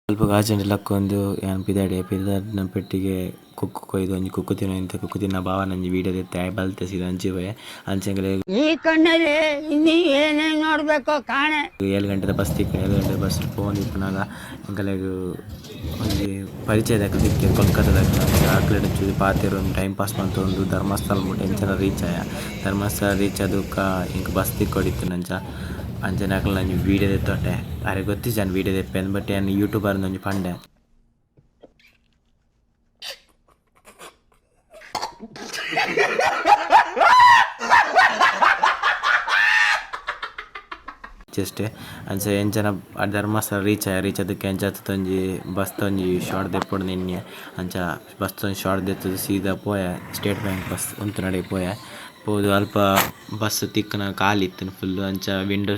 ಸ್ವಲ್ಪ ಗಾಜಂಡಿ ಲಕ್ಕೊಂದು ಏನು ಪಿದಾಡಿನ ಪೆಟ್ಟಿಗೆ ಕುಕ್ಕು ಕೊಯ್ದು ಒಂಜಿ ಕುಕ್ಕು ತಿನ್ನ ಕುಕ್ಕು ತಿನ್ನ ಭಾವ ನಂಜಿ ವೀಡಿಯೋ ತೆತ್ತೆ ಬಲ್ತೆ ಸೀದಾ ಅಂಚಿ ಹೋಯ್ ಅಂಚೆಂಗಲೆ ಈ ಕಣ್ಣಲ್ಲಿ ಇನ್ನೀ ಏನೇನು ನೋಡಬೇಕು ಕಾಣೆ 7 ಗಂಟೆದ ಬಸ್ ತಿಕ್ಕ 7 ಗಂಟೆದ ಬಸ್ ಫೋನ್ ಇಪ್ಪನಾಗ ಎಂಕಲೆಗ್ ಒಂಜಿ ಪರಿಚಯದ ದಿಕ್ಕೆ ಕೋಲ್ಕತ್ತಾದ ಆಕ್ಲೆಡ್ ಚೂರು ಪಾತೆರು ಟೈಮ್ ಪಾಸ್ ಮಂತ ಒಂದು ಧರ್ಮಸ್ಥಳ ಮುಟ್ಟ ಎಂಚನ ರೀಚ್ ಆಯ ಧರ್ಮಸ್ಥಳ ರೀಚ್ ಆದುಕ್ಕ ಇಂಕ ಬಸ್ ತಿಕ್ಕೊಡಿತ್ತು ನಂಚ ಅಂಚನೆ ಆಕಲ್ ನಂಜಿ ವೀಡಿಯೋ ತೆತ್ತೊಟ್ಟೆ ಅರೆ ಗೊತ್ತಿಜ್ಜ ನಾನು ವೀಡಿಯೋ ತೆಪ್ಪೆ ಬಟ್ ಏನು ಯೂಟ್ಯೂಬರ್ ಒಂಜಿ ಪಂಡೆ ಜಸ್ಟ್ ಅಂಚ ಎಂಚನ ಧರ್ಮಸ್ಥಳ ರೀಚ್ ಅದಕ್ಕೆ ಎಂಚತ್ತೊಂಜಿ ಬಸ್ ತೊಂಜಿ ಶಾರ್ಟ್ ದೆಪ್ಪೊಡು ನಿನ್ನೆ ಅಂಚ ಬಸ್ ತೊಂಜಿ ಶಾರ್ಟ್ ದೆತ್ತದು ಸೀದಾ ಪೋಯ ಸ್ಟೇಟ್ ಬ್ಯಾಂಕ್ ಬಸ್ ಒಂತು ನಡೆ ಪೋಯ ಹೋದು ಅಲ್ಪ ಬಸ್ ತಿಕ್ಕನ ಖಾಲಿ ಇತ್ತು ಫುಲ್ಲು ಅಂಚ ವಿಂಡೋ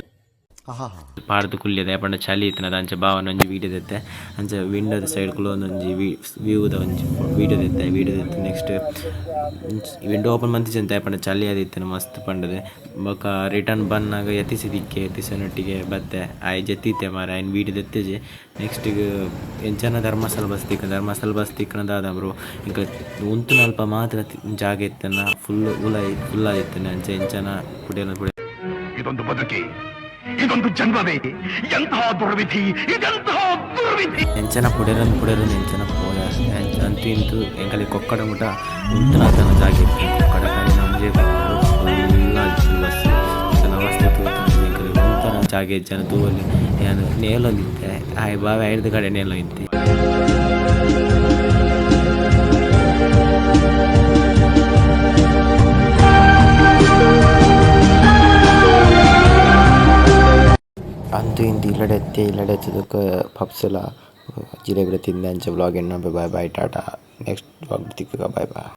ಪಾಡ್ದು ಕುಲ್ಯದ ಪಂಡ ಚಳಿ ಇತ್ತು ಅದು ಅಂಚ ಭಾವನ ಒಂಜಿ ವೀಡಿಯೋ ತೆತ್ತೆ ಅಂಚ ವಿಂಡೋದ ಸೈಡ್ ಕುಲೊಂದು ಒಂಜಿ ವ್ಯೂದ ಒಂಜಿ ವೀಡಿಯೋ ತೆತ್ತೆ ನೆಕ್ಸ್ಟ್ ವಿಂಡೋ ಓಪನ್ ಮಂತಿಜಂತ ಪಂಡ ಚಳಿ ಆದಿತ್ತು ಮಸ್ತ್ ಪಂಡದೆ ಬೊಕ ರಿಟರ್ನ್ ಬನ್ನಾಗ ಎತ್ತಿಸನೊಟ್ಟಿಗೆ ಬತ್ತೆ ಆಯ್ ಜೆತ್ತಿತ್ತೆ ಮಾರ ಆಯ್ನ ವೀಡಿಯೋ ತೆತ್ತೆಜೆ ನೆಕ್ಸ್ಟಿಗೆ ಎಂಚನ ಧರ್ಮಸ್ಥಳ ಬಸ್ ತಿಕ್ಕನದಾದ ಬ್ರೋ ಇಂಕ ಉಂತು ನಲ್ಪ ಮಾತ್ರ ಜಾಗ ಇತ್ತನ ಫುಲ್ ಆದಿತ್ತನೆ ಅಂಚ ಎಂಚನ ಪುಡಿಯ ಇದೊಂದು ಬದುಕಿ ಇದೊಂದು ಜನ್ಮವೇ ಎಂತಹ ದುರ್ವಿಧಿ ಇದೆಂತಹ ದುರ್ವಿಧಿ ಎಂಚನ ಪುಡೆರನ್ ಎಂಚನ ಪೋಯ ಅಂತೂ ಇಂತೂ ಎಂಕಲಿ ಕೊಕ್ಕಡ ಮುಟ ಉಂತನಾತನ ಜಾಗ ಕೊಕ್ಕಡ ಕಾಲಿ ನಮಗೆ ಫುಲ್ ಬಸ್ ಎಂಚನ ಅವಸ್ಥೆ ತೂತನ ಎಂಕಲಿ ಉಂತನ ಜಾಗ ಜನ ತೂವಲ್ಲಿ ಏನು ನೇಲೊಂದಿತ್ತೆ ಆಯ್ ಬಾವಿ ಐದು ಕಡೆ ನೇಲೊ ಇತ್ತೆ ಅಂತೂ ಇಂದು ಇಲ್ಲಡೆತ್ತದಕ್ಕೆ ಪಪ್ಸಲ ಜಿಲೇಬಿ ತಿಂದೆ ಅಂಚೆ ವ್ಲಾಗ್ ಎಣ್ಣೆ ಬಾಯ್ ಟಾಟಾ ನೆಕ್ಸ್ಟ್ ವ್ಲಾಗ್ ತಿಕ್ಕ ಬಾಯ್